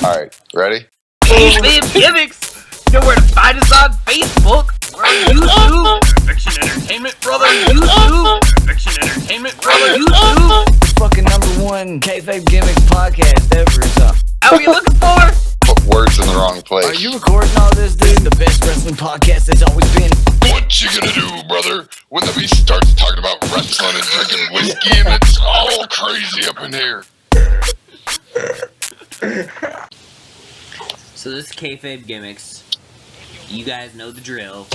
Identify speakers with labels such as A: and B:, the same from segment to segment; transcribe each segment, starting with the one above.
A: Alright, ready?
B: Kayfabe Gimmicks! You know where to find us on Facebook. We're on YouTube. Fiction Entertainment, brother. YouTube. Fiction Entertainment, brother. YouTube.
C: Fucking #1 Kayfabe Gimmicks podcast ever. So.
B: How are you looking for?
A: Put words in the wrong place.
C: Are you recording all this, dude? The best wrestling podcast there's always been.
A: What you gonna do, brother, when the beast starts talking about wrestling and drinking whiskey and it's all crazy up in here?
B: So this is Kayfabe Gimmicks. You guys know the drill.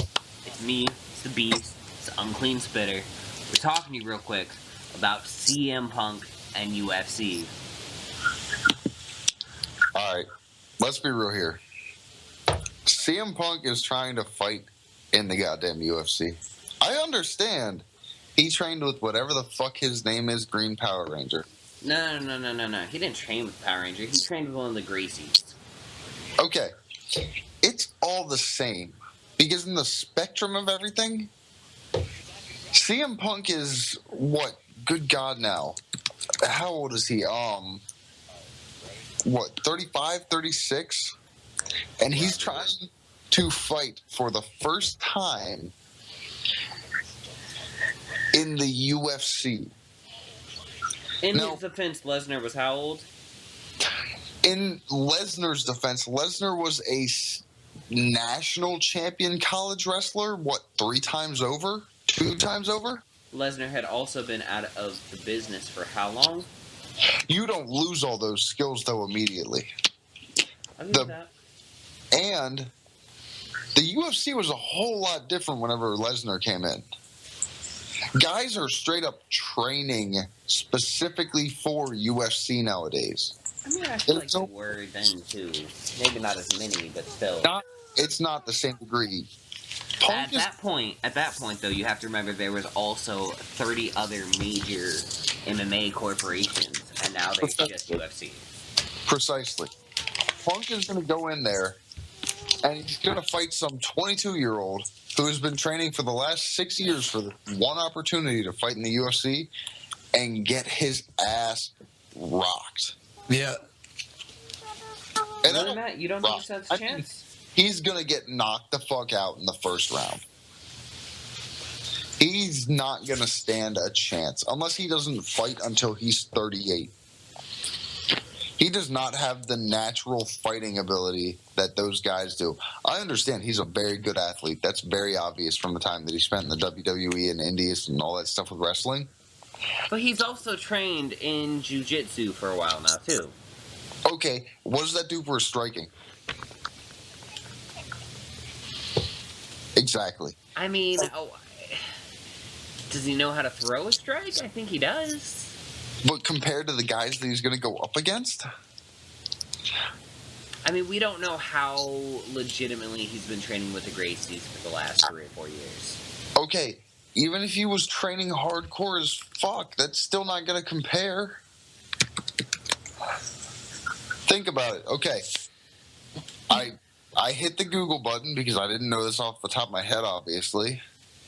B: It's me, it's the Beast, it's the Unclean Spitter. We're talking to you real quick about CM Punk and UFC.
A: Alright, let's be real here. CM Punk is trying to fight in the goddamn UFC. I understand he trained with whatever the fuck his name is, Green Power Ranger.
B: No. He didn't train with Power Ranger. He trained with one of the Gracies.
A: Okay, it's all the same. Because in the spectrum of everything, CM Punk is, what, good God now. How old is he? 35, 36? And he's trying to fight for the first time in the UFC.
B: In his defense, Lesnar was how old?
A: In Lesnar's defense, Lesnar was a national champion college wrestler, 3 times over? 2 times over?
B: Lesnar had also been out of the business for how long?
A: You don't lose all those skills, though, immediately.
B: I knew that.
A: And the UFC was a whole lot different whenever Lesnar came in. Guys are straight up training specifically for UFC nowadays.
B: I mean, I feel like they were then, too. Maybe not as many, but still.
A: It's not the same degree.
B: At that point, though, you have to remember there was also 30 other major MMA corporations, and now there's just UFC.
A: Precisely. Punk is going to go in there, and he's going to fight some 22-year-old who has been training for the last 6 years for the one opportunity to fight in the UFC and get his ass rocked.
C: Yeah.
A: And
B: Other than that, you don't think he stands a chance?
A: He's going to get knocked the fuck out in the first round. He's not going to stand a chance unless he doesn't fight until he's 38. He does not have the natural fighting ability that those guys do. I understand he's a very good athlete. That's very obvious from the time that he spent in the WWE and Indies and all that stuff with wrestling.
B: But he's also trained in jiu-jitsu for a while now, too.
A: Okay, what does that do for his striking? Exactly.
B: I mean, does he know how to throw a strike? I think he does.
A: But compared to the guys that he's going to go up against?
B: I mean, we don't know how legitimately he's been training with the Gracies for the last 3 or 4 years.
A: Okay, even if he was training hardcore as fuck, that's still not going to compare. Think about it. Okay, I hit the Google button because I didn't know this off the top of my head, obviously.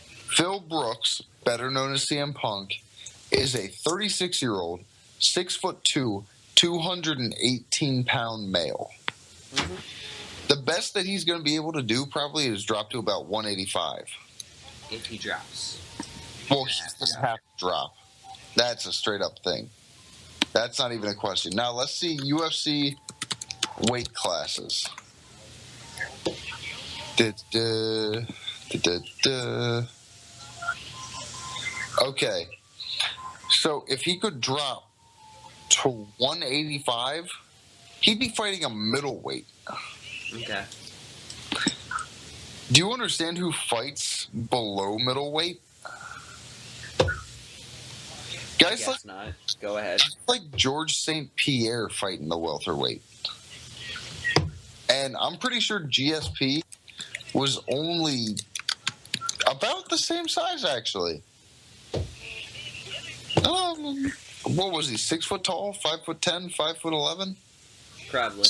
A: Phil Brooks, better known as CM Punk, is a 36-year-old, 6'2", 218-pound male.
B: Mm-hmm.
A: The best that he's going to be able to do probably is drop to about 185.
B: If he drops.
A: Well, he doesn't have to drop. That's a straight-up thing. That's not even a question. Now, let's see UFC weight classes. Okay. So if he could drop to 185, he'd be fighting a middleweight.
B: Okay.
A: Do you understand who fights below middleweight? Guys like
B: not. Go ahead.
A: Like George St. Pierre fighting the welterweight. And I'm pretty sure GSP was only about the same size, actually. What was he? 6 foot tall? 5'10", 5'11"?
B: Probably.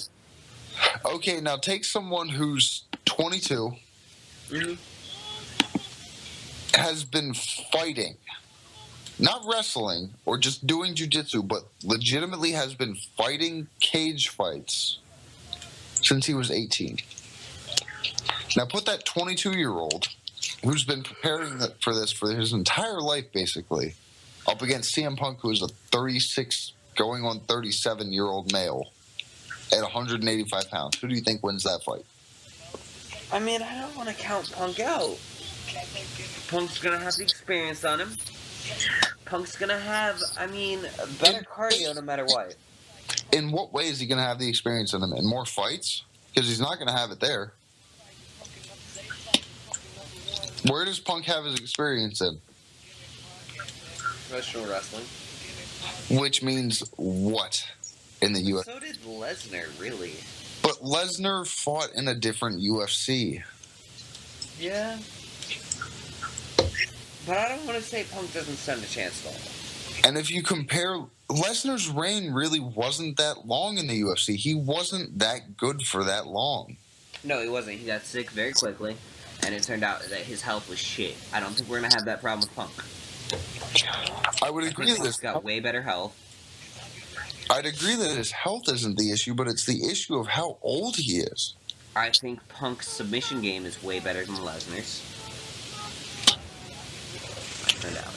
A: Okay, now take someone who's 22, has been fighting, not wrestling or just doing jiu-jitsu, but legitimately has been fighting cage fights since he was 18. Now put that 22-year-old who's been preparing for this for his entire life, basically, up against CM Punk, who is a 36, going on 37-year-old male at 185 pounds. Who do you think wins that fight?
B: I mean, I don't want to count Punk out. Punk's going to have the experience on him. Punk's going to have, better cardio no matter what.
A: In what way is he going to have the experience in him? In more fights? Because he's not going to have it there. Where does Punk have his experience in?
B: Professional wrestling.
A: Which means what in the UFC?
B: So did Lesnar, really.
A: But Lesnar fought in a different UFC.
B: Yeah. But I don't want to say Punk doesn't stand a chance, though.
A: And if you compare, Lesnar's reign really wasn't that long in the UFC. He wasn't that good for that long.
B: No, he wasn't. He got sick very quickly, and it turned out that his health was shit. I don't think we're going to have that problem with Punk.
A: I would agree that
B: Punk's got way better health.
A: I'd agree that his health isn't the issue, but it's the issue of how old he is.
B: I think Punk's submission game is way better than Lesnar's. Turned out.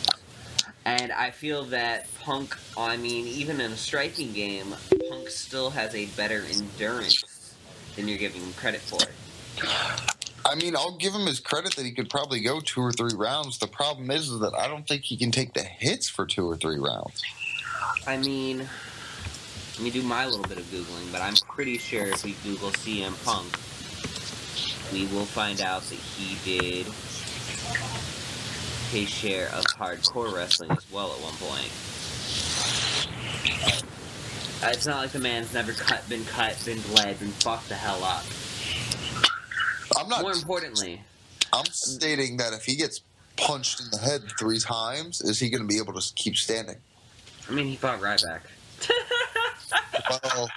B: And I feel that Punk, even in a striking game, Punk still has a better endurance than you're giving him credit for.
A: I'll give him his credit that he could probably go 2 or 3 rounds. The problem is that I don't think he can take the hits for 2 or 3 rounds.
B: Let me do my little bit of Googling, but I'm pretty sure if we Google CM Punk, we will find out that he did his share of hardcore wrestling as well at one point. It's not like the man's never been bled, been fucked the hell up. More importantly,
A: I'm stating that if he gets punched in the head 3 times, is he going to be able to keep standing?
B: He fought Ryback.
A: Well,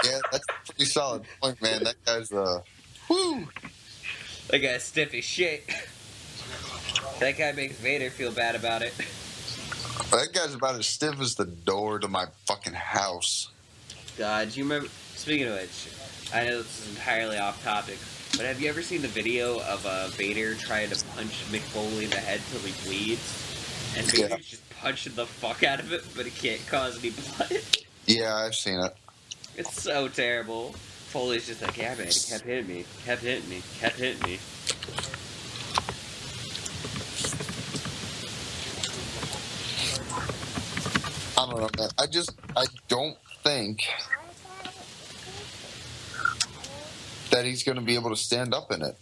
A: yeah, that's a pretty solid point, man. That guy's whoo.
B: That guy's stiff as shit. That guy makes Vader feel bad about it.
A: That guy's about as stiff as the door to my fucking house.
B: God, do you remember? Speaking of which, I know this is entirely off topic, but have you ever seen the video of Vader trying to punch Mick Foley in the head till he bleeds? And Vader's just punching the fuck out of it, but it can't cause any blood.
A: Yeah, I've seen it.
B: It's so terrible. Foley's just like, yeah, man, he kept hitting me, kept hitting me, kept hitting me.
A: I don't know, man. I don't think that he's going to be able to stand up in it.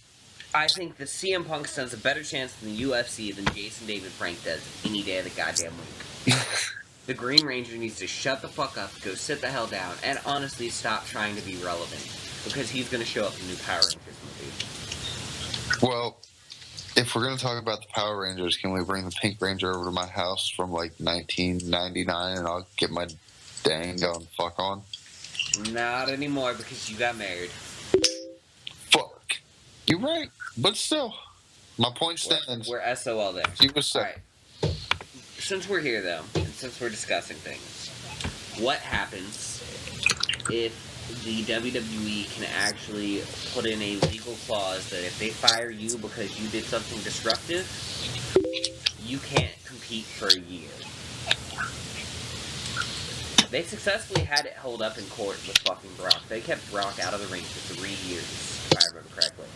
B: I think the CM Punk stands a better chance in the UFC than Jason David Frank does any day of the goddamn week. The Green Ranger needs to shut the fuck up, go sit the hell down, and honestly stop trying to be relevant. Because he's going to show up in the new Power Rangers movie.
A: Well, if we're going to talk about the Power Rangers, can we bring the Pink Ranger over to my house from 1999 and I'll get my dang on fuck on?
B: Not anymore because you got married.
A: Fuck. You're right. But still, my point stands.
B: We're SOL there.
A: He was sick.
B: Alright. Since we're here, though, and since we're discussing things, what happens if the WWE can actually put in a legal clause that if they fire you because you did something disruptive, you can't compete for a year? They successfully had it held up in court with fucking Brock. They kept Brock out of the ring for 3 years, if I remember correctly.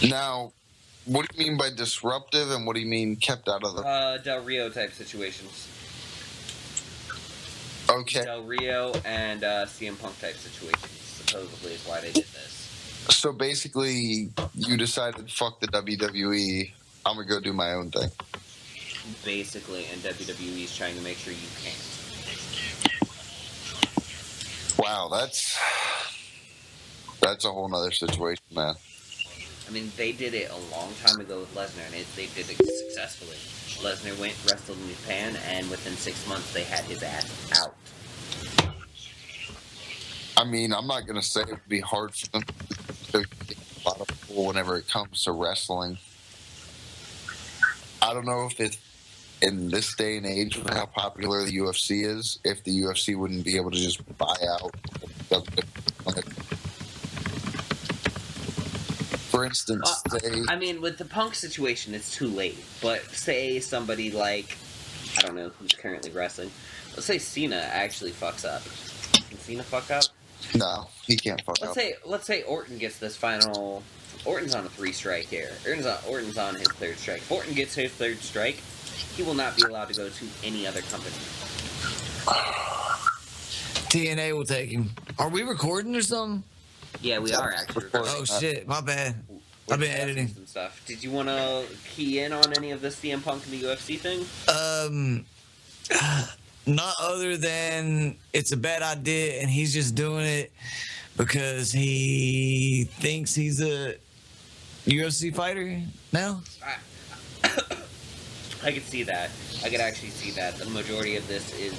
A: Now, what do you mean by disruptive, and what do you mean kept out of the...
B: Del Rio type situations.
A: Okay.
B: Del Rio and CM Punk type situations, supposedly, is why they did this.
A: So basically, you decided, fuck the WWE, I'm going to go do my own thing.
B: Basically, and WWE is trying to make sure you can't.
A: Wow, that's a whole nother situation, man.
B: They did it a long time ago with Lesnar, and they did it successfully. Lesnar went, wrestled in Japan, and within 6 months, they had his ass out.
A: I'm not going to say it would be hard for them to get a lot of people whenever it comes to wrestling. I don't know if it's in this day and age with how popular the UFC is, if the UFC wouldn't be able to just buy out For instance,
B: I mean, with the Punk situation, it's too late. But say somebody like, I don't know who's currently wrestling. Let's say Cena actually fucks up. Can Cena fuck up?
A: no, he can't fuck up.
B: Let's say Orton gets this final. Orton's on a 3-strike here. Orton's on his 3rd strike. If Orton gets his 3rd strike, he will not be allowed to go to any other company.
C: TNA will take him. Are we recording or something?
B: Yeah, we are actually recording.
C: Oh shit, my bad.
B: We're
C: I've been
B: testing
C: editing.
B: some stuff. Did you want to key in on any of this CM Punk and the UFC thing?
C: Not other than it's a bad idea and he's just doing it because he thinks he's a UFC fighter now.
B: I could see that. I could actually see that. The majority of this is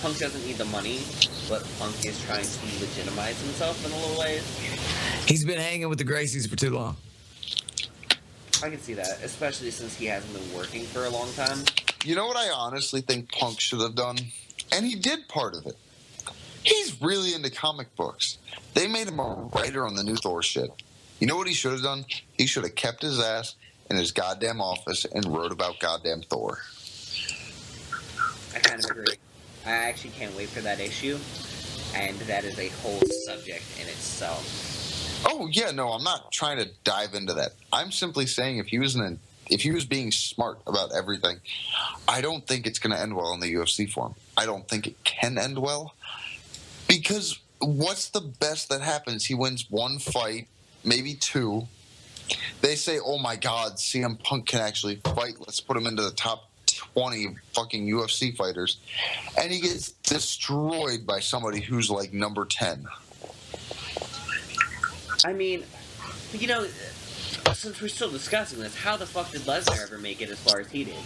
B: Punk doesn't need the money, but Punk is trying to legitimize himself in a little ways.
C: He's been hanging with the Gracies for too long.
B: I can see that, especially since he hasn't been working for a long time.
A: You know what I honestly think Punk should have done? And he did part of it. He's really into comic books. They made him a writer on the new Thor shit. You know what he should have done? He should have kept his ass in his goddamn office and wrote about goddamn Thor.
B: I kind of agree. I actually can't wait for that issue, and that is a whole subject in itself.
A: Oh yeah, no, I'm not trying to dive into that. I'm simply saying if he was being smart about everything, I don't think it's going to end well in the UFC for him. I don't think it can end well because what's the best that happens? He wins 1 fight, maybe 2. They say, "Oh my God, CM Punk can actually fight. Let's put him into the top 20 fucking UFC fighters," and he gets destroyed by somebody who's like number 10.
B: I mean, you know, since we're still discussing this, how the fuck did Lesnar ever make it as far as he did?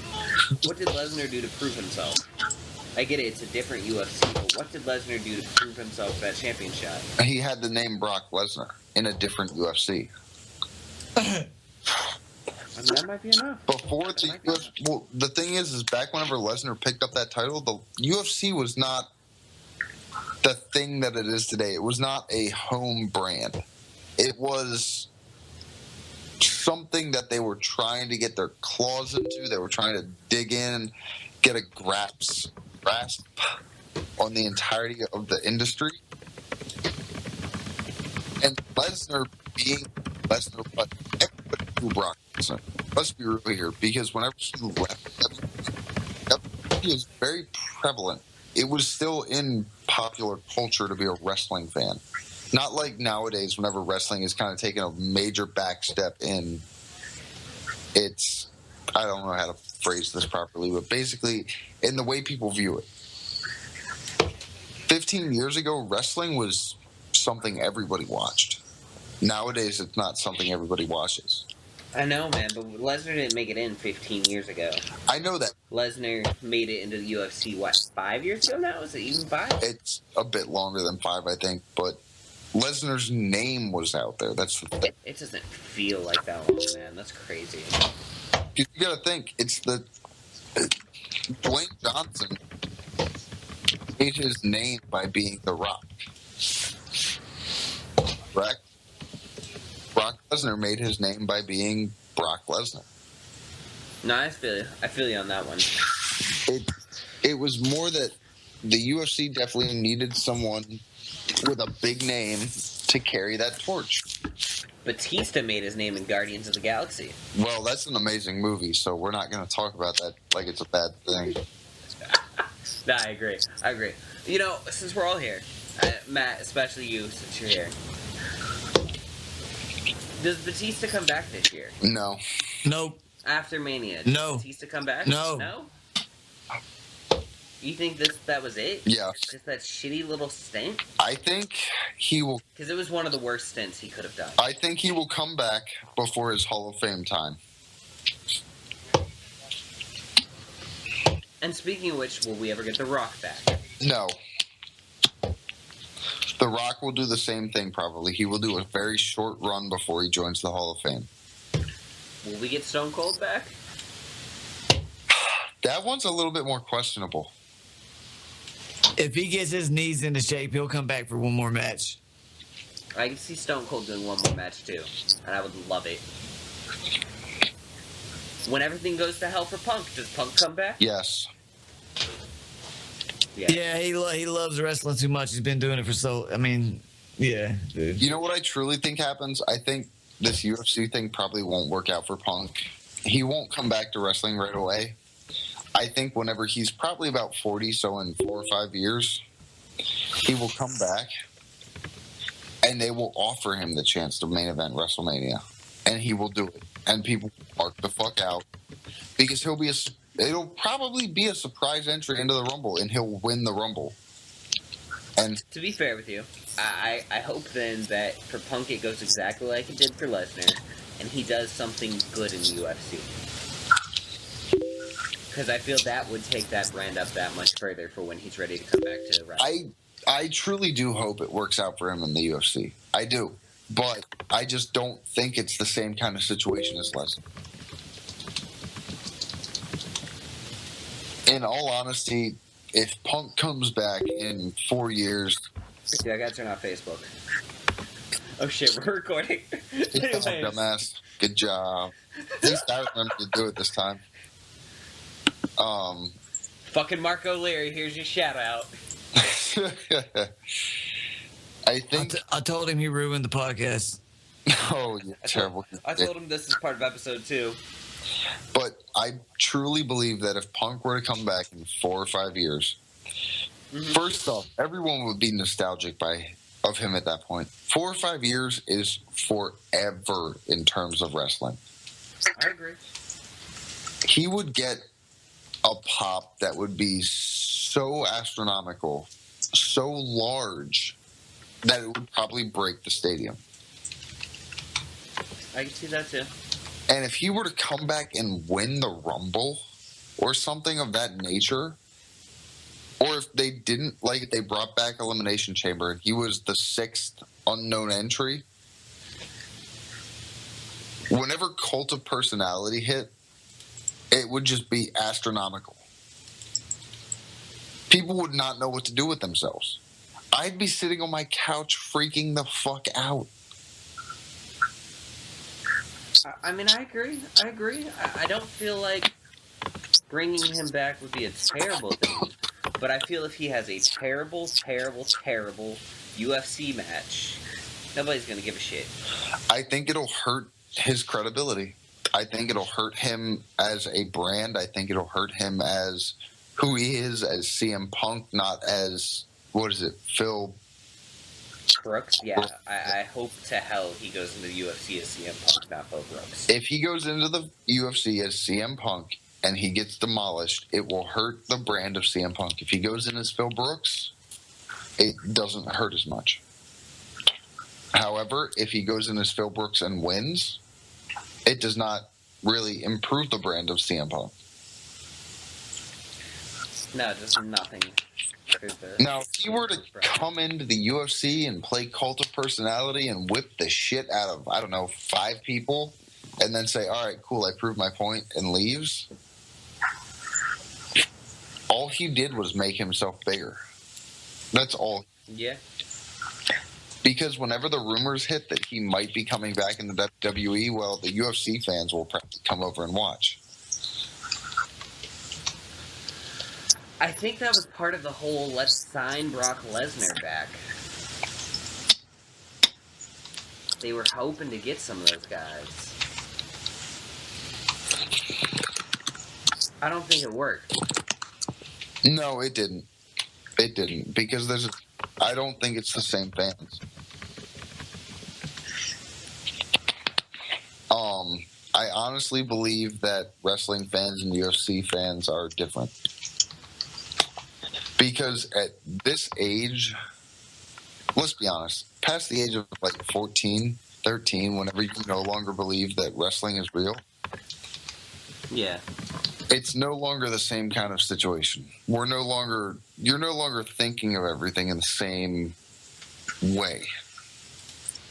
B: What did Lesnar do to prove himself? I get it, it's a different UFC, but what did Lesnar do to prove himself for that championship?
A: He had the name Brock Lesnar in a different UFC.
B: I mean, that might be enough.
A: Before the UFC, well, the thing is back whenever Lesnar picked up that title, the UFC was not the thing that it is today. It was not a home brand. It was something that they were trying to get their claws into. They were trying to dig in, get a grasp on the entirety of the industry. And Lesnar being Lesnar, but everybody knew Brock Lesnar. Let's be real here, because whenever he left, he was very prevalent. It was still in popular culture to be a wrestling fan. Not like nowadays, whenever wrestling is kind of taking a major back step in. It's, I don't know how to phrase this properly, but basically in the way people view it. 15 years ago, wrestling was something everybody watched. Nowadays, it's not something everybody watches.
B: I know, man, but Lesnar didn't make it in 15 years ago.
A: I know that.
B: Lesnar made it into the UFC, what, 5 years ago now? Is it even 5?
A: It's a bit longer than 5, I think, but Lesnar's name was out there. That's the thing.
B: It doesn't feel like that long, man. That's crazy.
A: You gotta think, it's the Dwayne Johnson made his name by being The Rock. Correct? Brock Lesnar made his name by being Brock Lesnar.
B: No, I feel you. I feel you on that one.
A: It was more that the UFC definitely needed someone with a big name to carry that torch.
B: Batista made his name in Guardians of the Galaxy.
A: Well, that's an amazing movie, so we're not going to talk about that like it's a bad thing.
B: Nah, I agree. I agree. You know, since we're all here, Matt, especially you, since you're here, does Batista come back this year?
A: No.
C: Nope.
B: After Mania?
C: No.
B: Does Batista come back?
C: No.
B: No? You think that was it?
A: Yeah.
B: Just that shitty little stint?
A: I think he will.
B: Because it was one of the worst stints he could have done.
A: I think he will come back before his Hall of Fame time.
B: And speaking of which, will we ever get The Rock back?
A: No. The Rock will do the same thing probably. He will do a very short run before he joins the Hall of Fame.
B: Will we get Stone Cold back?
A: That one's a little bit more questionable.
C: If he gets his knees into shape, he'll come back for one more match.
B: I can see Stone Cold doing one more match too, and I would love it. When everything goes to hell for Punk, does Punk come back?
A: Yes.
C: Yeah, he loves wrestling too much. He's been doing it for so. I mean, yeah, dude.
A: You know what I truly think happens? I think this UFC thing probably won't work out for Punk. He won't come back to wrestling right away. I think whenever he's probably about 40, so in 4 or 5 years, he will come back, and they will offer him the chance to main event WrestleMania, and he will do it, and people will mark the fuck out because it'll probably be a surprise entry into the Rumble, and he'll win the Rumble. And
B: to be fair with you, I hope then that for Punk it goes exactly like it did for Lesnar, and he does something good in the UFC. Because I feel that would take that brand up that much further for when he's ready to come back to wrestling.
A: I truly do hope it works out for him in the UFC. I do. But I just don't think it's the same kind of situation as Lesnar. In all honesty, if Punk comes back in 4 years...
B: Yeah, I gotta turn off Facebook. Oh shit, we're recording.
A: Dumbass. Good job. At least I remember to do it this time.
B: Fucking Mark O'Leary, here's your shout out.
A: I think
C: I told him he ruined the podcast.
A: Oh, you're terrible.
B: I told him this is part of episode 2.
A: But I truly believe that if Punk were to come back in 4 or 5 years, first off, everyone would be nostalgic of him at that point. 4 or 5 years is forever in terms of wrestling.
B: I agree.
A: He would get a pop that would be so astronomical, so large, that it would probably break the stadium.
B: I can see that too.
A: And if he were to come back and win the Rumble or something of that nature, or if they didn't, like if they brought back Elimination Chamber and he was the 6th unknown entry, whenever Cult of Personality hit, it would just be astronomical. People would not know what to do with themselves. I'd be sitting on my couch freaking the fuck out.
B: I mean, I agree. I don't feel like bringing him back would be a terrible thing. But I feel if he has a terrible, terrible, terrible UFC match, nobody's going to give a shit.
A: I think it'll hurt his credibility. I think it'll hurt him as a brand. I think it'll hurt him as who he is as CM Punk, not as, Phil
B: Brooks? Yeah, I hope to hell he goes into the UFC as CM Punk, not Phil Brooks.
A: If he goes into the UFC as CM Punk and he gets demolished, it will hurt the brand of CM Punk. If he goes in as Phil Brooks, it doesn't hurt as much. However, if he goes in as Phil Brooks and wins, it does not really improve the brand of CM Punk.
B: No, it does nothing.
A: Now, if he were to come into the UFC and play Cult of Personality and whip the shit out of, 5 people, and then say, all right, cool, I proved my point, and leaves, all he did was make himself bigger. That's all.
B: Yeah.
A: Because whenever the rumors hit that he might be coming back in the WWE, well, the UFC fans will probably come over and watch.
B: I think that was part of the whole let's sign Brock Lesnar back. They were hoping to get some of those guys. I don't think it worked.
A: No, it didn't. It didn't. Because I don't think it's the same fans. I honestly believe that wrestling fans and UFC fans are different. Because at this age, let's be honest, past the age of 14, 13, whenever you no longer believe that wrestling is real,
B: yeah,
A: it's no longer the same kind of situation. You're no longer thinking of everything in the same way.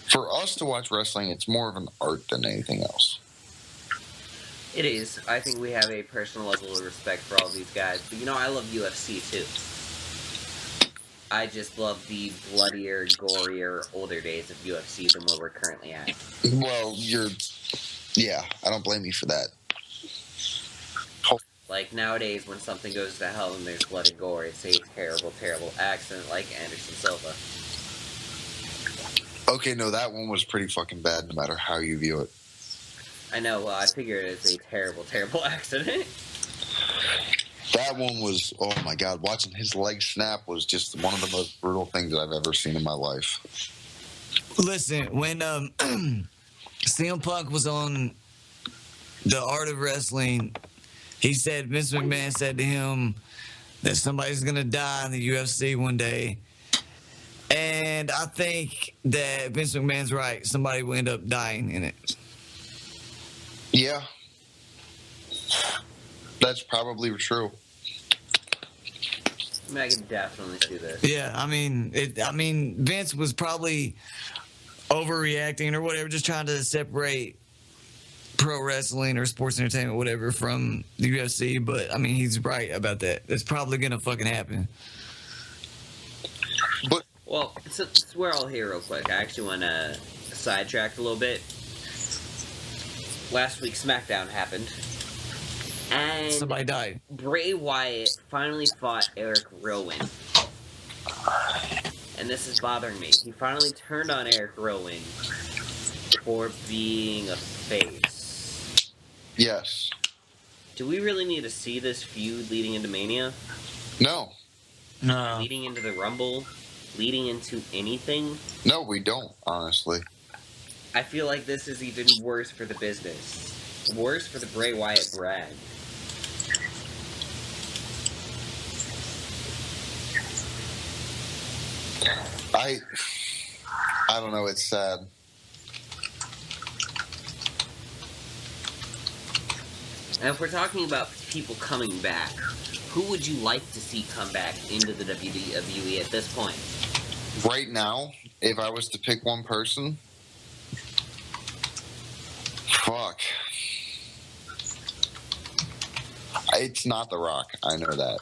A: For us to watch wrestling, it's more of an art than anything else.
B: It is. I think we have a personal level of respect for all these guys. But, I love UFC, too. I just love the bloodier, gorier, older days of UFC than where we're currently at.
A: Well, yeah, I don't blame you for that.
B: Like, nowadays, when something goes to hell and there's blood and gore, it's a terrible, terrible accident like Anderson Silva.
A: Okay, no, that one was pretty fucking bad no matter how you view it.
B: I know, well, I figure it's a terrible, terrible accident.
A: That one was, oh my God, watching his leg snap was just one of the most brutal things that I've ever seen in my life.
C: Listen, when CM Punk was on The Art of Wrestling, he said, Vince McMahon said to him that somebody's going to die in the UFC one day. And I think that Vince McMahon's right. Somebody will end up dying in it.
A: Yeah. That's probably true.
B: I mean, I can definitely see this.
C: Yeah, I mean, Vince was probably overreacting or whatever, just trying to separate pro wrestling or sports entertainment, whatever, from the UFC. But I mean, he's right about that. That's probably gonna fucking happen.
A: But
B: well, since we're all here real quick, I actually want to sidetrack a little bit. Last week, SmackDown happened. And
C: somebody died.
B: Bray Wyatt finally fought Eric Rowan. And this is bothering me. He finally turned on Eric Rowan for being a face.
A: Yes.
B: Do we really need to see this feud leading into Mania?
A: No.
C: No.
B: Leading into the Rumble? Leading into anything?
A: No, we don't, honestly.
B: I feel like this is even worse for the business. Worse for the Bray Wyatt brand.
A: I don't know, it's sad.
B: And if we're talking about people coming back, who would you like to see come back into the WWE at this point?
A: Right now, if I was to pick one person, fuck. It's not The Rock. I know that.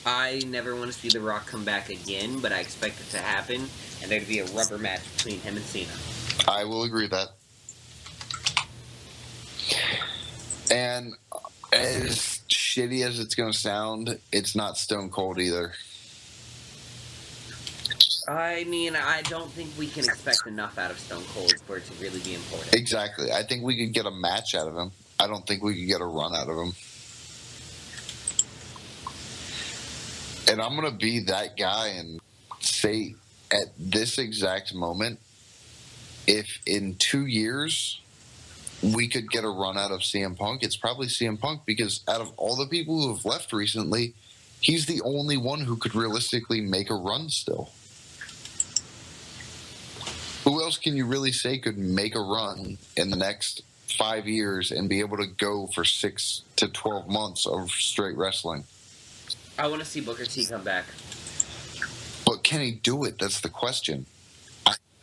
B: I never want to see The Rock come back again, but I expect it to happen, and there to be a rubber match between him and Cena.
A: I will agree with that. And as shitty as it's going to sound, it's not Stone Cold either.
B: I mean, I don't think we can expect enough out of Stone Cold for it to really be important.
A: Exactly. I think we could get a match out of him. I don't think we could get a run out of him. And I'm going to be that guy and say at this exact moment, if in 2 years we could get a run out of CM Punk, it's probably CM Punk, because out of all the people who have left recently, he's the only one who could realistically make a run still. Who else can you really say could make a run in the next 5 years and be able to go for 6 to 12 months of straight wrestling?
B: I want to see Booker T come back.
A: But can he do it? That's the question.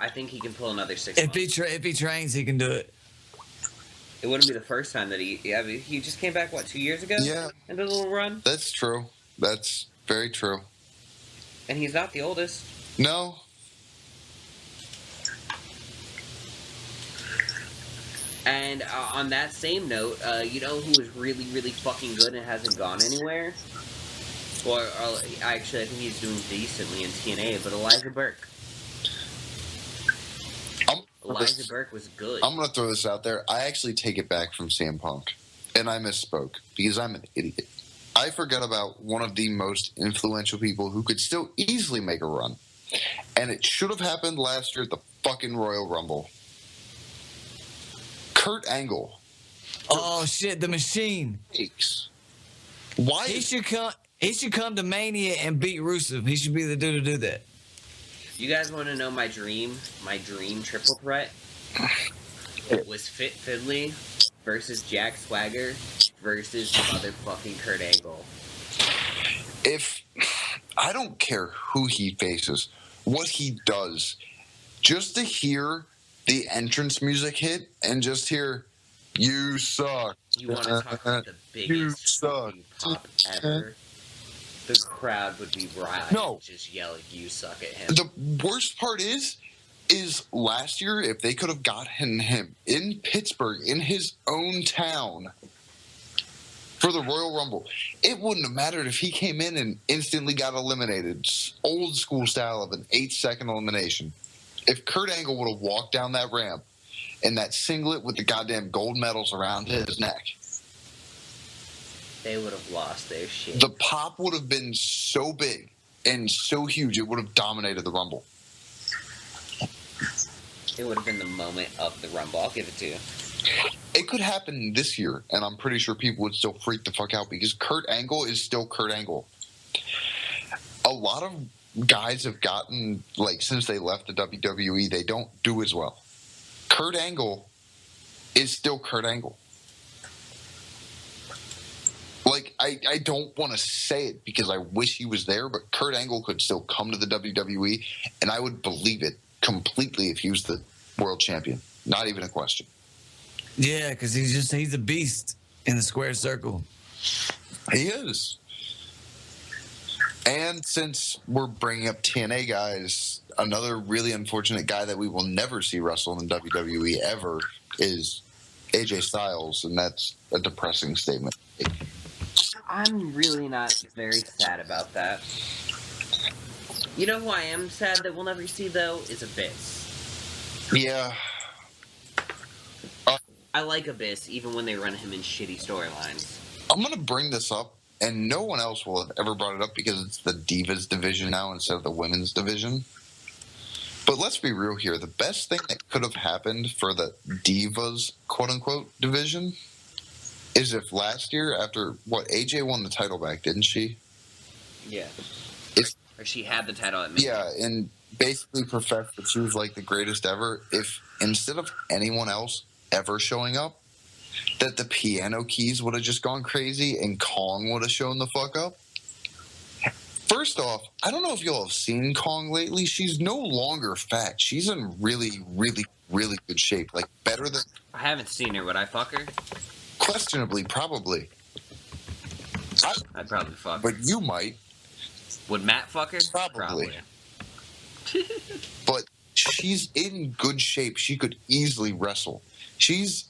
B: I think he can pull another 6
C: If
B: months.
C: if he trains, he can do it.
B: It wouldn't be the first time that he just came back, 2 years ago?
A: Yeah.
B: And did a little run?
A: That's true. That's very true.
B: And he's not the oldest.
A: No.
B: And on that same note, you know who is really, really fucking good and hasn't gone anywhere? Or actually, I think he's doing decently in TNA, but Elijah Burke. Elijah Burke was good.
A: I'm going to throw this out there. I actually take it back from CM Punk. And I misspoke because I'm an idiot. I forgot about one of the most influential people who could still easily make a run. And it should have happened last year at the fucking Royal Rumble. Kurt Angle.
C: Oh shit, the Machine.
A: Why?
C: He should come to Mania and beat Rusev. He should be the dude to do that.
B: You guys want to know my dream triple threat? It was Fit Finley versus Jack Swagger versus motherfucking Kurt Angle.
A: If I don't care who he faces, what he does, just to hear the entrance music hit and just hear "You suck."
B: You want to talk about the biggest fucking pop ever? The crowd would be riot.
A: No.
B: Just yelling, "You suck" at him.
A: The worst part is last year, if they could have gotten him in Pittsburgh, in his own town, for the Royal Rumble, it wouldn't have mattered if he came in and instantly got eliminated. Old school style of an 8-second elimination. If Kurt Angle would have walked down that ramp in that singlet with the goddamn gold medals around his neck,
B: they would have lost their shit.
A: the pop would have been so big and so huge, it would have dominated the Rumble.
B: It would have been the moment of the Rumble. I'll give it to you.
A: It could happen this year, and I'm pretty sure people would still freak the fuck out because Kurt Angle is still Kurt Angle. A lot of guys have gotten, like, since they left the WWE, they don't do as well. Kurt Angle is still Kurt Angle. Like, I don't want to say it because I wish he was there, but Kurt Angle could still come to the WWE, and I would believe it completely if he was the world champion. Not even a question.
C: Yeah, because he's a beast in the square circle.
A: He is. And since we're bringing up TNA guys, another really unfortunate guy that we will never see wrestle in WWE ever is AJ Styles, and that's a depressing statement.
B: I'm really not very sad about that. You know who I am sad that we'll never see, though, is Abyss.
A: Yeah.
B: I like Abyss, even when they run him in shitty storylines.
A: I'm going to bring this up, and no one else will have ever brought it up because it's the Divas division now instead of the Women's division. But let's be real here. The best thing that could have happened for the Divas, quote-unquote, division is if last year, after, AJ won the title back, didn't she?
B: Yeah. Or she had the title at Mania.
A: Yeah, and basically professed that she was, like, the greatest ever. If instead of anyone else ever showing up, that the Piano Keys would have just gone crazy and Kong would have shown the fuck up. First off, I don't know if y'all have seen Kong lately. She's no longer fat. She's in really, really, really good shape. Like, better than...
B: I haven't seen her. Would I fuck her?
A: Questionably, probably.
B: I'd probably fuck her.
A: But you might.
B: Would Matt fuck her?
A: Probably. But she's in good shape. She could easily wrestle. She's...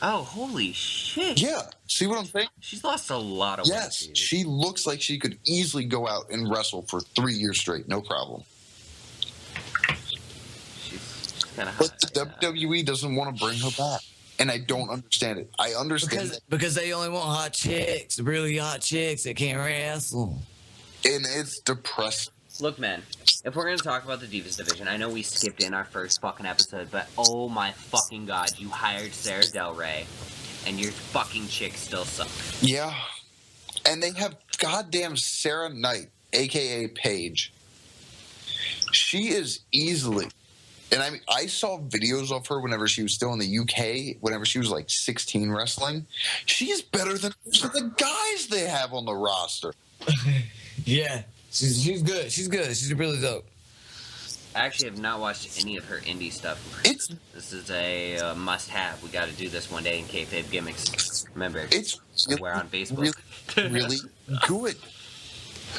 B: Oh, holy shit.
A: Yeah. See what I'm saying?
B: She's lost a lot of weight.
A: Yes.
B: Dude.
A: She looks like she could easily go out and wrestle for 3 years straight. No problem.
B: She's kind of
A: But the WWE doesn't want to bring her back. And I don't understand it. I understand
C: because they only want hot chicks, really hot chicks that can't wrestle.
A: And it's depressing.
B: Look, man, if we're going to talk about the Divas division, I know we skipped in our first fucking episode, but oh my fucking god, you hired Sarah Del Rey, and your fucking chicks still suck.
A: Yeah. And they have goddamn Sarah Knight, a.k.a. Paige. She is easily... And I mean, I saw videos of her whenever she was still in the UK, whenever she was like 16 wrestling. She's better than the guys they have on the roster.
C: Yeah, she's good. She's good. She's really dope.
B: I actually have not watched any of her indie stuff. This is a must-have. We got to do this one day in Kayfabe Gimmicks. Remember, we're on Facebook.
A: Really, really good.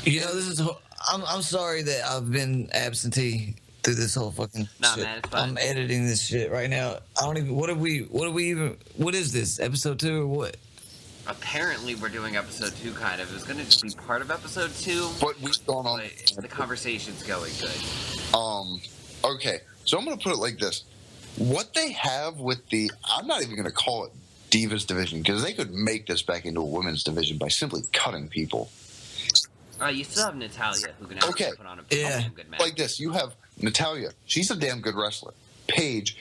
C: You know, this is. I'm sorry that I've been absentee through this whole fucking
B: Nah,
C: shit.
B: man, it's fine.
C: I'm editing this shit right now. I don't even. What is this? Episode 2 or what?
B: Apparently, we're doing episode 2, kind of. It was going to just be part of episode 2.
A: But we've gone on.
B: The conversation's going good.
A: Okay, so I'm going to put it like this. What they have with the... I'm not even going to call it Divas division, because they could make this back into a women's division by simply cutting people.
B: You still have Natalia, who can actually put on a damn good match.
A: Like this, you have Natalia. She's a damn good wrestler. Paige,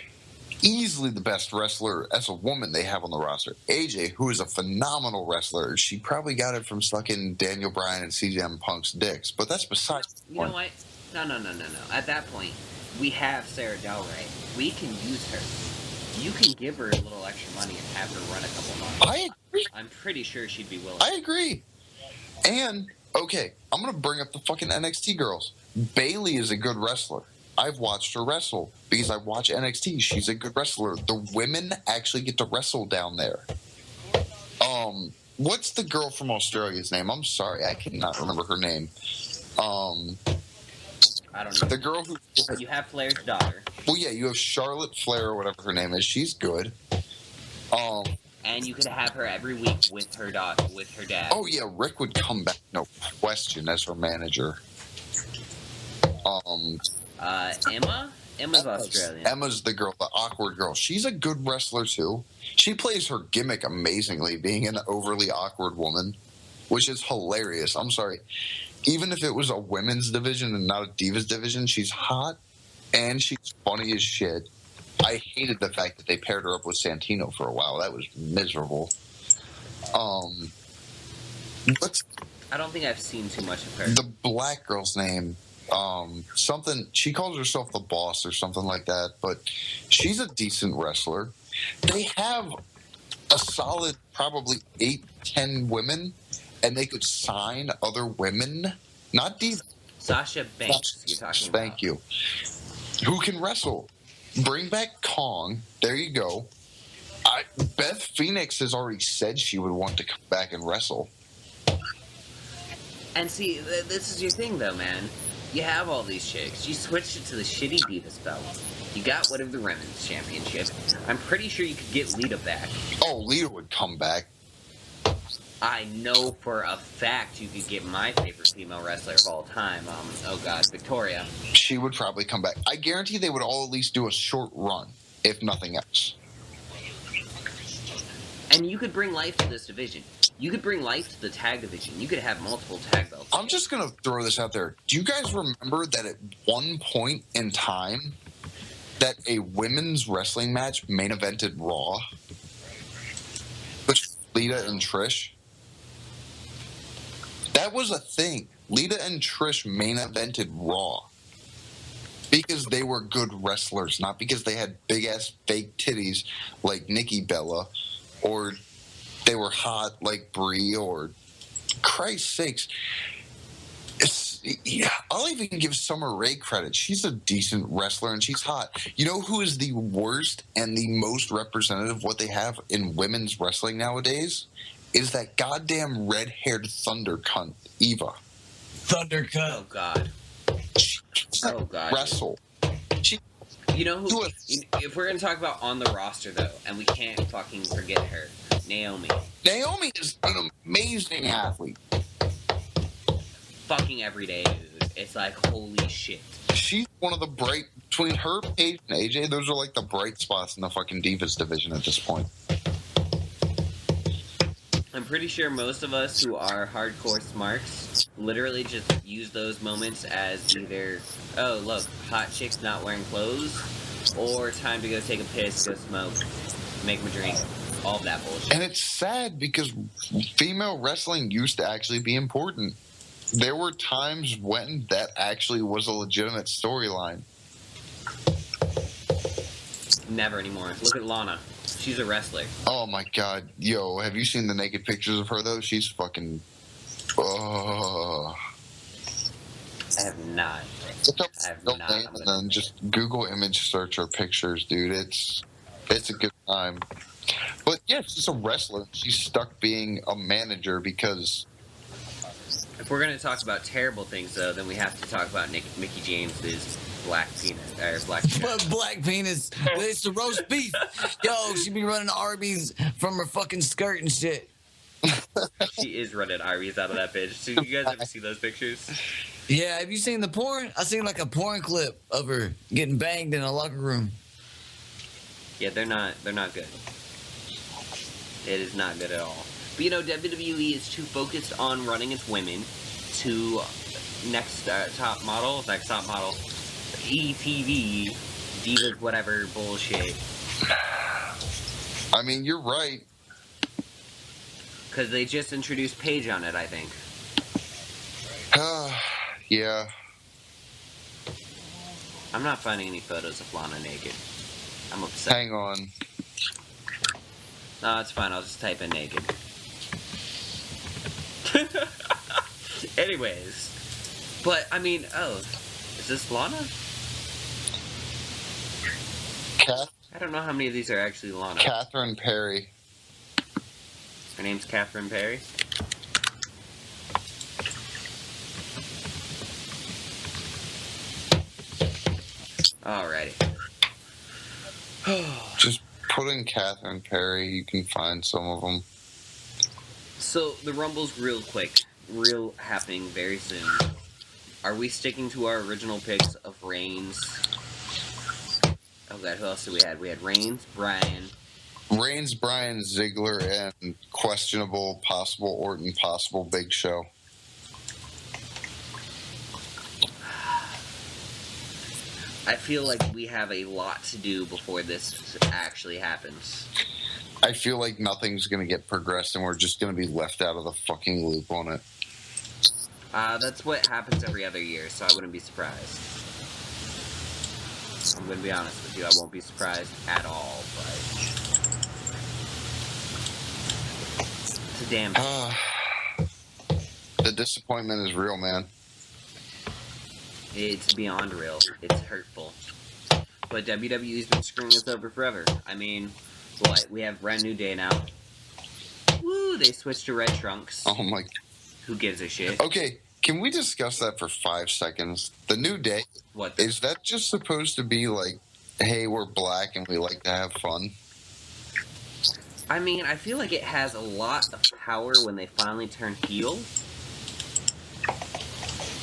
A: easily the best wrestler as a woman they have on the roster. AJ, who is a phenomenal wrestler. She probably got it from sucking Daniel Bryan and CM Punk's dicks, but that's besides the point.
B: You know what? No. At that point, we have Sarah Del Rey. We can use her. You can give her a little extra money and have her run a couple months.
A: I agree.
B: I'm pretty sure she'd be willing.
A: I agree. And, okay, I'm going to bring up the fucking NXT girls. Bayley is a good wrestler. I've watched her wrestle because I watch NXT. She's a good wrestler. The women actually get to wrestle down there. what's the girl from Australia's name? I'm sorry, I cannot remember her name.
B: I don't know.
A: The girl who...
B: You have Flair's daughter.
A: Well, yeah, you have Charlotte Flair or whatever her name is. She's good.
B: And you could have her every week with her dad.
A: Oh, yeah, Rick would come back, no question, as her manager.
B: Emma? Emma's Australian.
A: Emma's the girl, the awkward girl. She's a good wrestler, too. She plays her gimmick amazingly, being an overly awkward woman, which is hilarious. I'm sorry. Even if it was a women's division and not a divas division, she's hot and she's funny as shit. I hated the fact that they paired her up with Santino for a while. That was miserable. What's
B: I don't think I've seen too much of her.
A: the black girl's name? Something. She calls herself the Boss or something like that, but she's a decent wrestler. They have a solid probably 8-10 women, and they could sign other women, not divas.
B: Sasha Banks, you're talking about.
A: Thank you. Who can wrestle? Bring back Kong. There you go. Beth Phoenix has already said she would want to come back and wrestle.
B: And see, this is your thing, though, man. You have all these chicks. You switched it to the shitty Divas belt. You got whatever the women's championship. I'm pretty sure you could get Lita back.
A: Oh, Lita would come back.
B: I know for a fact you could get my favorite female wrestler of all time. Victoria.
A: She would probably come back. I guarantee they would all at least do a short run, if nothing else.
B: And you could bring life to this division. You could bring life to the tag division. You could have multiple tag belts.
A: I'm just going to throw this out there. Do you guys remember that at one point in time that a women's wrestling match main evented Raw? With Lita and Trish? That was a thing. Lita and Trish main evented Raw. Because they were good wrestlers, not because they had big-ass fake titties like Nikki Bella, or they were hot like Brie, or Christ's sakes. I'll even give Summer Rae credit. She's a decent wrestler and she's hot. You know who is the worst and the most representative of what they have in women's wrestling nowadays? Is that goddamn red-haired thunder cunt, Eva.
C: Thunder cunt.
B: Oh, God. Oh, God.
A: Wrestle.
B: You know who? If we're going to talk about on the roster, though, and we can't fucking forget her, Naomi.
A: Naomi is an amazing athlete.
B: Fucking everyday, dude. It's like, holy shit.
A: She's one of the bright, between her, Paige, and AJ, those are like the bright spots in the fucking Divas division at this point.
B: I'm pretty sure most of us who are hardcore smarks literally just use those moments as either, oh, look, hot chicks not wearing clothes, or time to go take a piss, go smoke, make my drink, all of that bullshit.
A: And it's sad because female wrestling used to actually be important. There were times when that actually was a legitimate storyline.
B: Never anymore. Look at Lana. She's a wrestler.
A: Oh my god. Yo, have you seen the naked pictures of her though? She's fucking...
B: I have not.
A: Look up
B: I have
A: her
B: not.
A: name and then just Google image search her pictures, dude. It's a good time. But yeah, she's a wrestler. She's stuck being a manager because...
B: If we're going to talk about terrible things, though, then we have to talk about Mickey James's black penis. Black penis.
C: Black penis. It's the roast beef. Yo, she be running Arby's from her fucking skirt and shit.
B: She is running Arby's out of that bitch. So you guys ever see those pictures?
C: Yeah, have you seen the porn? I seen like a porn clip of her getting banged in a locker room.
B: Yeah, they're not good. It is not good at all. But you know, WWE is too focused on running its women to next top model, ETV, Divas, whatever bullshit.
A: I mean, you're right.
B: Because they just introduced Paige on it, I think.
A: Yeah.
B: I'm not finding any photos of Lana naked. I'm upset.
A: Hang on.
B: No, it's fine. I'll just type in naked. Anyways. But, I mean, is this Lana? I don't know how many of these are actually Lana.
A: Catherine Perry.
B: Her name's Catherine Perry. Alrighty.
A: Just put in Catherine Perry. You can find some of them.
B: So, the Rumble's real quick. Real happening very soon. Are we sticking to our original picks of Reigns? Oh god, who else did we have? We had Reigns, Bryan,
A: Ziggler, and questionable, possible Orton, possible Big Show.
B: I feel like we have a lot to do before this actually happens.
A: I feel like nothing's going to get progressed and we're just going to be left out of the fucking loop on it.
B: That's what happens every other year, so I wouldn't be surprised. I'm going to be honest with you, I won't be surprised at all, but it's a damn
A: The disappointment is real, man.
B: It's beyond real. It's hurtful. But WWE's been screwing us over forever. I mean, what? We have Brand New Day now. Woo! They switched to red trunks.
A: Oh my...
B: Who gives a shit?
A: Okay, can we discuss that for 5 seconds? The New Day, is that just supposed to be like, hey, we're black and we like to have fun?
B: I mean, I feel like it has a lot of power when they finally turn heel.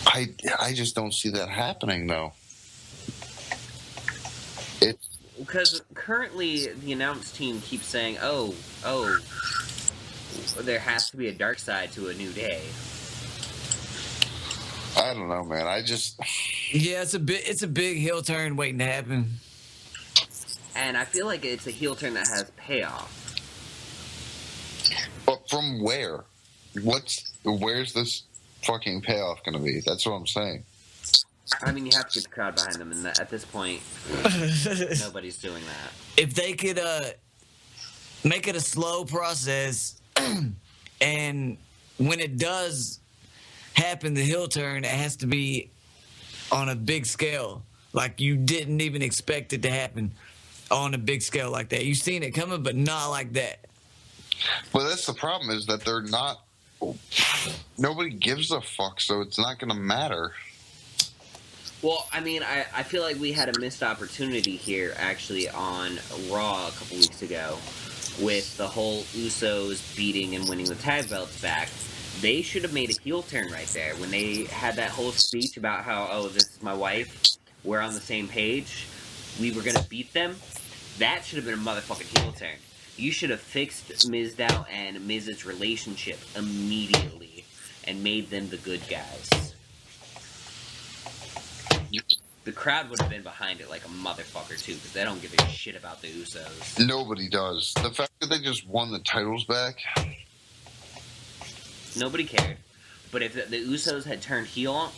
A: I just don't see that happening, though.
B: Because currently the announce team keeps saying, oh, there has to be a dark side to a New Day.
A: I don't know, man.
C: Yeah, it's a big heel turn waiting to happen.
B: And I feel like it's a heel turn that has payoff.
A: But from where? Where's this fucking payoff going to be? That's what I'm saying.
B: I mean, you have to get the crowd behind them, and at this point, nobody's doing that.
C: If they could make it a slow process, and when it does happen, the heel turn, it has to be on a big scale. Like, you didn't even expect it to happen on a big scale like that. You've seen it coming, but not like that.
A: Well, that's the problem, is that they're not... Nobody gives a fuck, so it's not going to matter.
B: Well, I mean, I feel like we had a missed opportunity here, actually, on Raw a couple weeks ago, with the whole Usos beating and winning the tag belts back. They should have made a heel turn right there. When they had that whole speech about how, oh, this is my wife, we're on the same page, we were going to beat them, that should have been a motherfucking heel turn. You should have fixed Mizdow and Miz's relationship immediately and made them the good guys. The crowd would have been behind it like a motherfucker, too, because they don't give a shit about the Usos.
A: Nobody does. The fact that they just won the titles back...
B: Nobody cared. But if the Usos had turned heel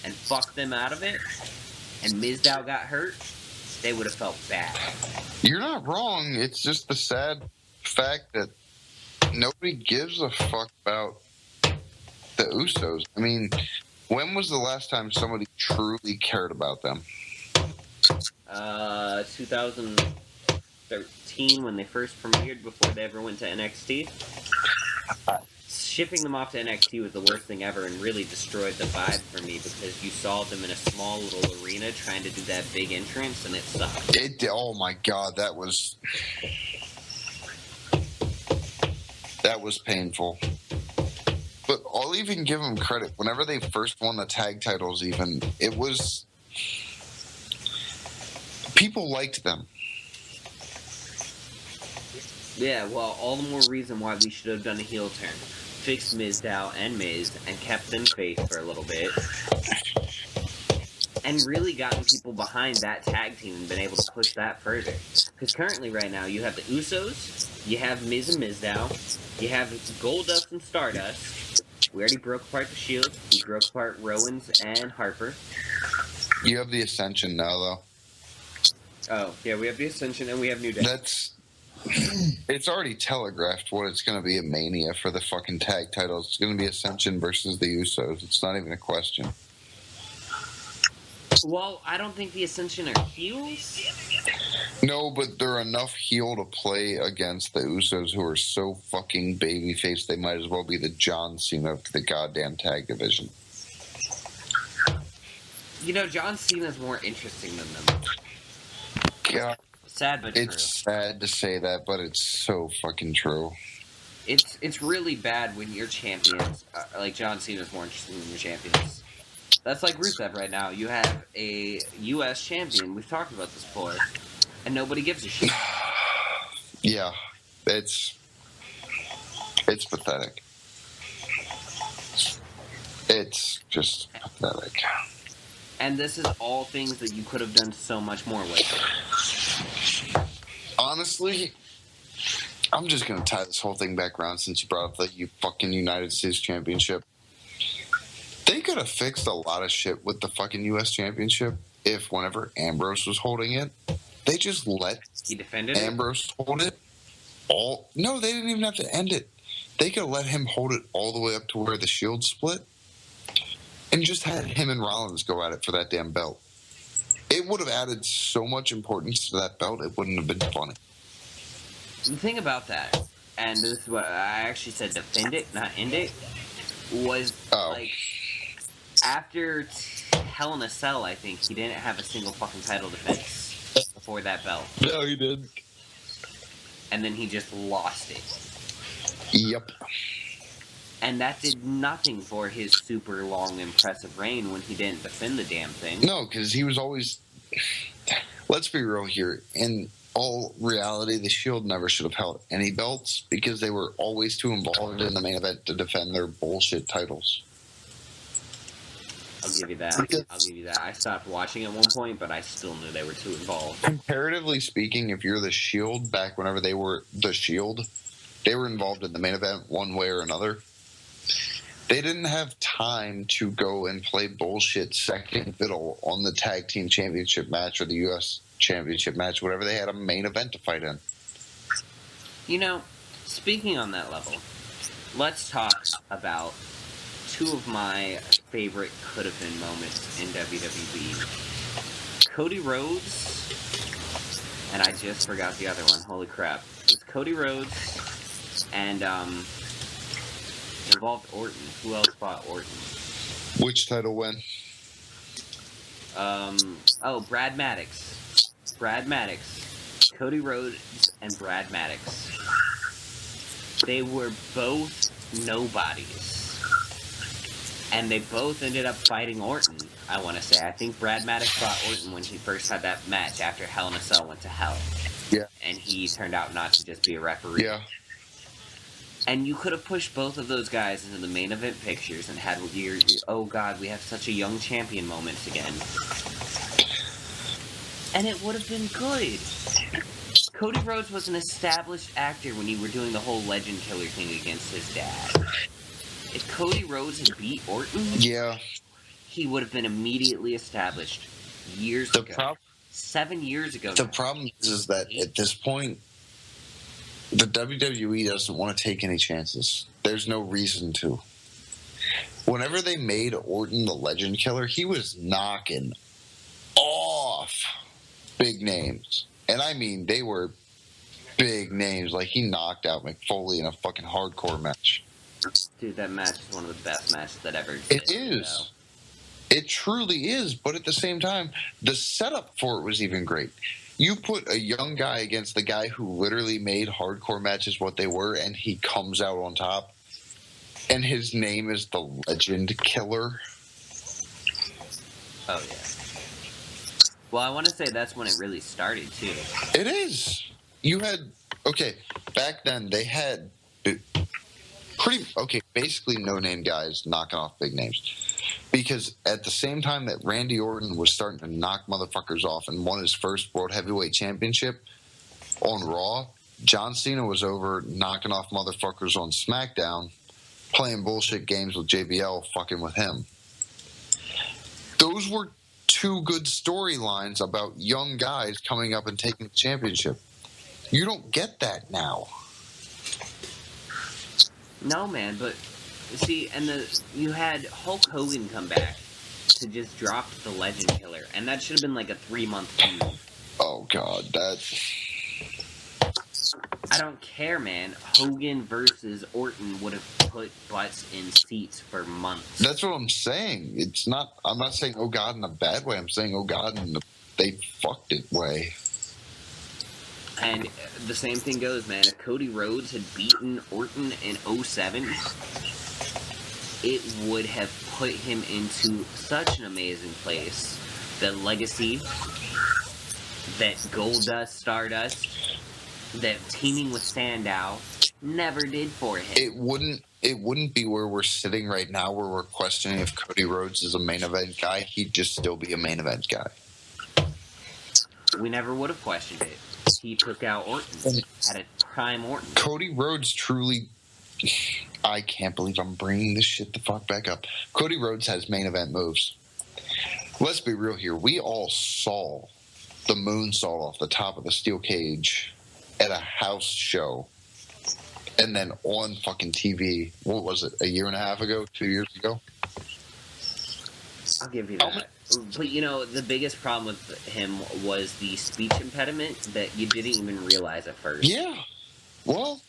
B: and fucked them out of it, and Mizdow got hurt, they would have felt bad.
A: You're not wrong. It's just the sad fact that nobody gives a fuck about the Usos. I mean... When was the last time somebody truly cared about them?
B: 2013, when they first premiered before they ever went to NXT. Shipping them off to NXT was the worst thing ever and really destroyed the vibe for me because you saw them in a small little arena trying to do that big entrance and it sucked.
A: Oh my god, that was painful. But I'll even give them credit. Whenever they first won the tag titles, even, it was... People liked them.
B: Yeah, well, all the more reason why we should have done a heel turn. Fixed Mizdow and Miz and kept them face for a little bit. And really gotten people behind that tag team and been able to push that further. Because currently, right now, you have the Usos, you have Miz and Mizdow, you have Goldust and Stardust. We already broke apart the Shield. We broke apart Rowans and Harper.
A: You have the Ascension now, though.
B: Oh, yeah, we have the Ascension and we have New Day.
A: It's already telegraphed what it's going to be at Mania for the fucking tag titles. It's going to be Ascension versus the Usos. It's not even a question.
B: Well, I don't think the Ascension are heels.
A: No, but they're enough heel to play against the Usos, who are so fucking babyface they might as well be the John Cena of the goddamn tag division.
B: You know, John Cena's more interesting than them.
A: God,
B: Sad but true.
A: it's sad to say that, but it's so fucking true.
B: It's really bad when your champions, like John Cena's more interesting than your champions. That's like Rusev right now. You have a U.S. champion. We've talked about this before, and nobody gives a shit.
A: Yeah, it's pathetic. It's just pathetic.
B: And this is all things that you could have done so much more with.
A: Honestly, I'm just going to tie this whole thing back around since you brought up the fucking United States Championship. They could have fixed a lot of shit with the fucking U.S. Championship if whenever Ambrose was holding it, they just let
B: He defended
A: Ambrose hold it. No, they didn't even have to end it. They could have let him hold it all the way up to where the Shield split and just had him and Rollins go at it for that damn belt. It would have added so much importance to that belt, it wouldn't have been funny.
B: The thing about that, and this is what I actually said, defend it, not end it, was like after Hell in a Cell, I think he didn't have a single fucking title defense before that belt.
A: No, he didn't.
B: And then he just lost it.
A: Yep.
B: And that did nothing for his super long, impressive reign when he didn't defend the damn thing.
A: No, because he was always... Let's be real here. In all reality, the Shield never should have held any belts because they were always too involved in the main event to defend their bullshit titles.
B: I'll give you that. I'll give you that. I stopped watching at one point, but I still knew they were too involved.
A: Comparatively speaking, if you're the Shield, back whenever they were the Shield, they were involved in the main event one way or another. They didn't have time to go and play bullshit second fiddle on the tag team championship match or the U.S. championship match, whatever they had a main event to fight in.
B: You know, speaking on that level, let's talk about two of my favorite could-have-been moments in WWE. Cody Rhodes, and I just forgot the other one. Holy crap. It was Cody Rhodes, and, involved Orton. Who else fought Orton?
A: Which title win?
B: Brad Maddox. Brad Maddox. Cody Rhodes and Brad Maddox. They were both nobodies. And they both ended up fighting Orton, I want to say. I think Brad Maddox fought Orton when he first had that match after Hell in a Cell went to hell.
A: Yeah.
B: And he turned out not to just be a referee.
A: Yeah.
B: And you could have pushed both of those guys into the main event pictures and had your, oh god, we have such a young champion moments again. And it would have been good. Cody Rhodes was an established actor when you were doing the whole legend killer thing against his dad. If Cody Rhodes had beat Orton,
A: yeah,
B: he would have been immediately established years ago. 7 years ago.
A: The problem is that at this point, the WWE doesn't want to take any chances. There's no reason to. Whenever they made Orton the legend killer, he was knocking off big names. And I mean, they were big names. Like, he knocked out McFoley in a fucking hardcore match.
B: Dude, that match is one of the best matches that ever existed.
A: It is. It truly is. But at the same time, the setup for it was even great. You put a young guy against the guy who literally made hardcore matches what they were, and he comes out on top. And his name is the Legend Killer.
B: Oh, yeah. Well, I want to say that's when it really started, too.
A: It is. You had... Okay, back then, they had... basically no-name guys knocking off big names. Because at the same time that Randy Orton was starting to knock motherfuckers off and won his first World Heavyweight Championship on Raw, John Cena was over knocking off motherfuckers on SmackDown, playing bullshit games with JBL, fucking with him. Those were two good storylines about young guys coming up and taking the championship. You don't get that now.
B: No, man, but see, and you had Hulk Hogan come back to just drop the Legend Killer, and that should have been like a 3-month feud.
A: Oh God, that.
B: I don't care, man. Hogan versus Orton would have put butts in seats for months.
A: That's what I'm saying. It's not. I'm not saying oh God in a bad way. I'm saying oh God in the they fucked it way.
B: And the same thing goes, man. If Cody Rhodes had beaten Orton in 07, it would have put him into such an amazing place. The legacy that Goldust, Stardust, that teaming with Sandow never did for him.
A: It wouldn't be where we're sitting right now, where we're questioning if Cody Rhodes is a main event guy. He'd just still be a main event guy.
B: We never would have questioned it. He took out Orton at a prime Orton.
A: Cody Rhodes truly. I can't believe I'm bringing this shit the fuck back up. Cody Rhodes has main event moves. Let's be real here. We all saw the moonsault off the top of the steel cage at a house show. And then on fucking TV, what was it, a year and a half ago, 2 years ago?
B: I'll give you that. But, you know, the biggest problem with him was the speech impediment that you didn't even realize at first.
A: Yeah. Well.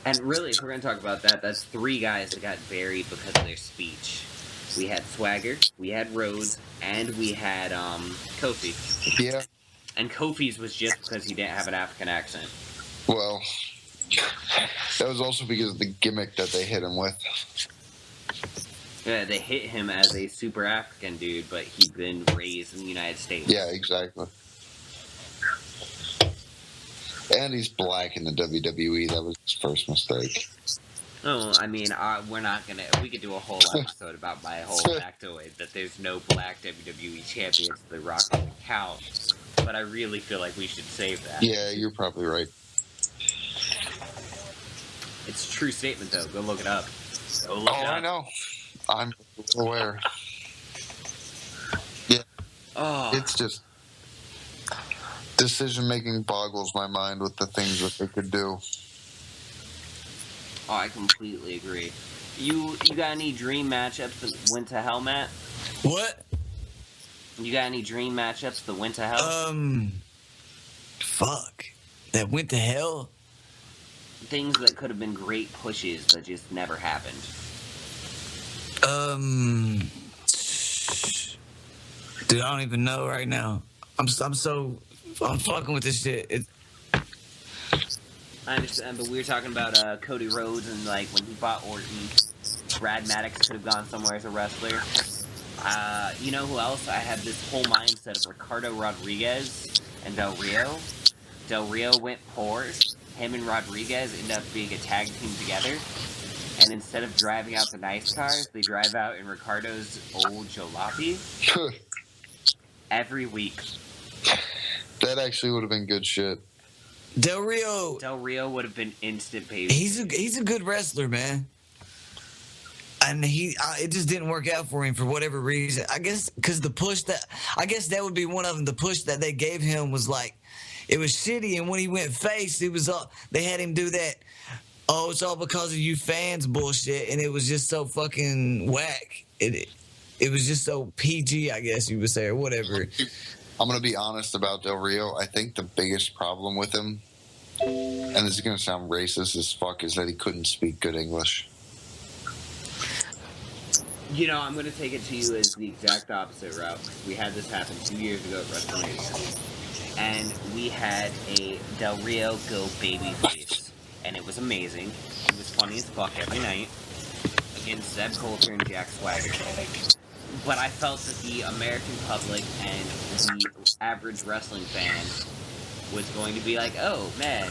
B: And really, if we're going to talk about that, that's three guys that got buried because of their speech. We had Swagger, we had Rhodes, and we had Kofi.
A: Yeah.
B: And Kofi's was just because he didn't have an African accent.
A: Well, that was also because of the gimmick that they hit him with.
B: Yeah, they hit him as a super African dude, but he'd been raised in the United States.
A: Yeah, exactly. And he's black in the WWE. That was his first mistake.
B: Oh, I mean, we're not gonna. We could do a whole episode about my whole factoid that there's no black WWE champions. The Rock doesn't count. But I really feel like we should save that.
A: Yeah, you're probably right.
B: It's a true statement, though. Go look it up. Go look it up.
A: I know. I'm aware. Yeah.
B: Oh.
A: It's just decision making boggles my mind with the things that they could do.
B: Oh, I completely agree. You got any dream matchups that went to hell, Matt?
C: What?
B: You got any dream matchups that went to hell?
C: Fuck. That went to hell?
B: Things that could have been great pushes that just never happened.
C: Dude, I don't even know right now. I'm fucking with this shit.
B: I understand, but we were talking about Cody Rhodes and like when he fought Orton, Brad Maddox could have gone somewhere as a wrestler. You know who else? I had this whole mindset of Ricardo Rodriguez and Del Rio. Del Rio went poor. Him and Rodriguez end up being a tag team together. And instead of driving out the nice cars, they drive out in Ricardo's old jalopy every week.
A: That actually would have been good shit.
C: Del Rio
B: would have been instant baby.
C: He's a good wrestler, man. And it just didn't work out for him for whatever reason. I guess because that would be one of them. The push that they gave him was like, it was shitty. And when he went face, it was they had him do that. Oh, it's all because of you fans bullshit. And it was just so fucking whack. It was just so PG, I guess you would say, or whatever.
A: I'm going to be honest about Del Rio. I think the biggest problem with him, and this is going to sound racist as fuck, is that he couldn't speak good English.
B: You know, I'm going to take it to you as the exact opposite route. We had this happen 2 years ago at WrestleMania. And we had a Del Rio go babyface. And it was amazing. It was funny as fuck every night. Against Zeb Coulter and Jack Swagger. But I felt that the American public and the average wrestling fan was going to be like, oh, man,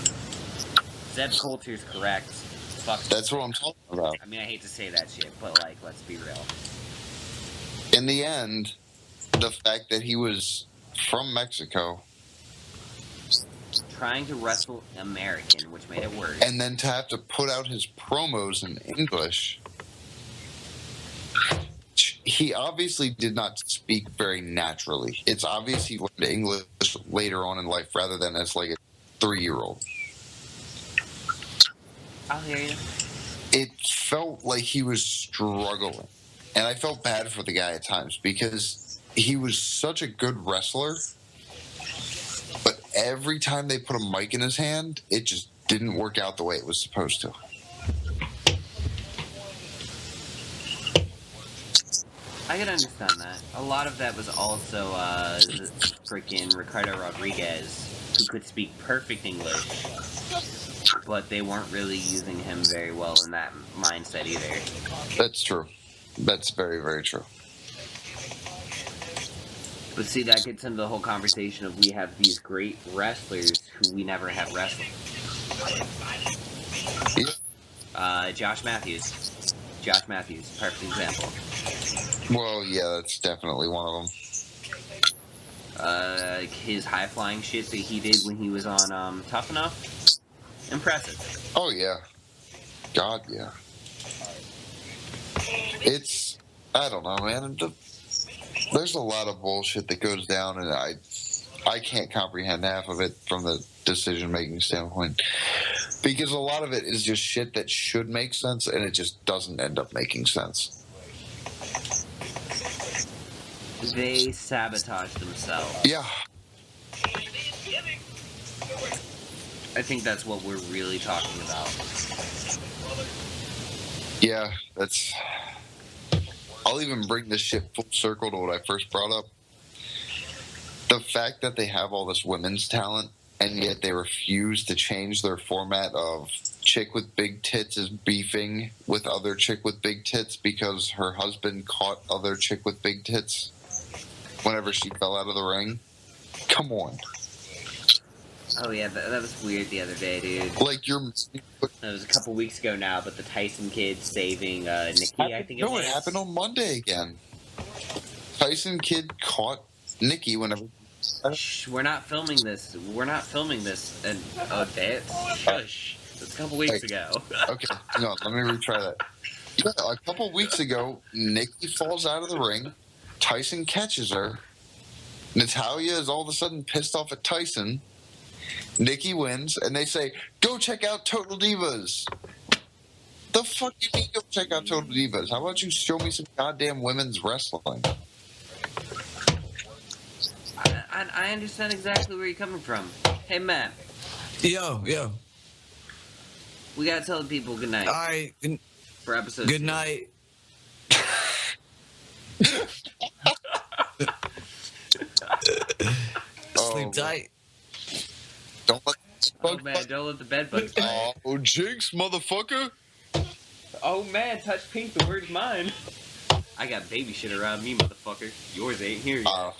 B: Zeb Coulter's correct. Fuck.
A: That's what I'm talking about.
B: I mean, I hate to say that shit, but, like, let's be real.
A: In the end, the fact that he was from Mexico,
B: trying to wrestle American, which made it worse.
A: and then to have to put out his promos in English, he obviously did not speak very naturally. It's obvious he learned English later on in life rather than as like a 3-year-old.
B: I'll hear you.
A: It felt like he was struggling. And I felt bad for the guy at times because he was such a good wrestler, every time they put a mic in his hand, it just didn't work out the way it was supposed to.
B: I can understand that. A lot of that was also freaking Ricardo Rodriguez, who could speak perfect English, but they weren't really using him very well in that mindset either.
A: That's true. That's very, very true.
B: But see, that gets into the whole conversation of we have these great wrestlers who we never have wrestled. Josh Matthews. Josh Matthews, perfect example.
A: Well, yeah, that's definitely one of them.
B: His high-flying shit that he did when he was on Tough Enough, impressive.
A: Oh, yeah. God, yeah. It's, I don't know, man. There's a lot of bullshit that goes down, and I can't comprehend half of it from the decision-making standpoint. Because a lot of it is just shit that should make sense, and it just doesn't end up making sense.
B: They sabotage themselves.
A: Yeah.
B: I think that's what we're really talking about.
A: Yeah, that's... I'll even bring this shit full circle to what I first brought up. The fact that they have all this women's talent, and yet they refuse to change their format of chick with big tits is beefing with other chick with big tits because her husband caught other chick with big tits whenever she fell out of the ring. Come on.
B: Oh yeah, that was weird the other day, dude.
A: Like, you're...
B: That was a couple weeks ago now, but the Tyson kid saving Nikki, I think it was.
A: No, it happened on Monday again. Tyson kid caught Nikki whenever...
B: Shh, we're not filming this. We're not filming this. And shush. It's a couple weeks ago.
A: Okay, no, let me retry that. Yeah, a couple weeks ago, Nikki falls out of the ring. Tyson catches her. Natalya is all of a sudden pissed off at Tyson. Nikki wins, and they say, "Go check out Total Divas." The fuck you mean go check out Total Divas? How about you show me some goddamn women's wrestling?
B: I understand exactly where you're coming from. Hey, Matt.
C: Yo.
B: We gotta tell the people good night.
C: All right.
B: For episode
C: Good
B: 2.
C: night. Sleep tight.
A: Don't let
B: don't let the bed bugs bite.
A: Oh, jinx, motherfucker.
B: Oh man, touch pink, the word's mine. I got baby shit around me, motherfucker. Yours ain't here yet.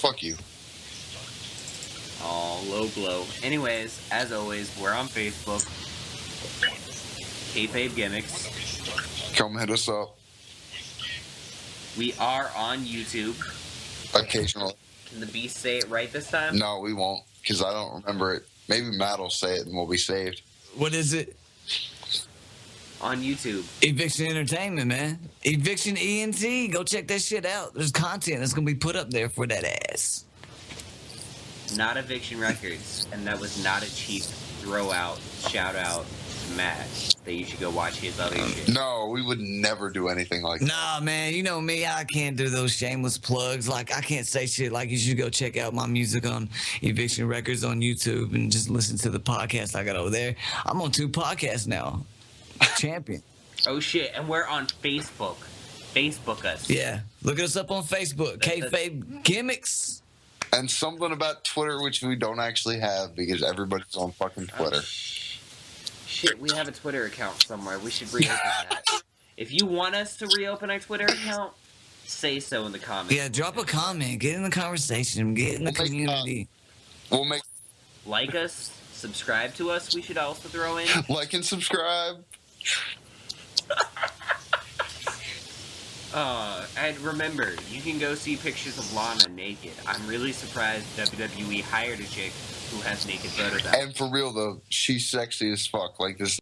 A: Fuck you.
B: Oh, low blow. Anyways, as always, we're on Facebook. Kayfabe Gimmicks.
A: Come hit us up.
B: We are on YouTube.
A: Occasionally.
B: Can the beast say it right this time?
A: No, we won't, because I don't remember it. Maybe Matt will say it and we'll be saved.
C: What is it?
B: On YouTube.
C: Eviction Entertainment, man. Eviction ENT. Go check that shit out. There's content that's going to be put up there for that ass.
B: Not Eviction Records. And that was not a cheap throw out, shout out to Matt. That you should go watch his other shit.
A: No, we would never do anything like that.
C: Nah, man. You know me. I can't do those shameless plugs. Like, I can't say shit like you should go check out my music on Eviction Records on YouTube and just listen to the podcast I got over there. I'm on 2 podcasts now. Champion.
B: Oh shit, and we're on Facebook. Facebook us.
C: Yeah, look us up on Facebook. Kayfabe Gimmicks.
A: And something about Twitter, which we don't actually have because everybody's on fucking Twitter.
B: Shit, we have a Twitter account somewhere. We should reopen that. If you want us to reopen our Twitter account, say so in the comments.
C: Yeah, drop a comment. Get in the conversation. Get in the community.
A: We'll make...
B: Like us. Subscribe to us, we should also throw in.
A: Like and subscribe.
B: And remember, you can go see pictures of Lana naked. I'm really surprised WWE hired a chick who has naked photos out.
A: And for real, though, she's sexy as fuck. Like, this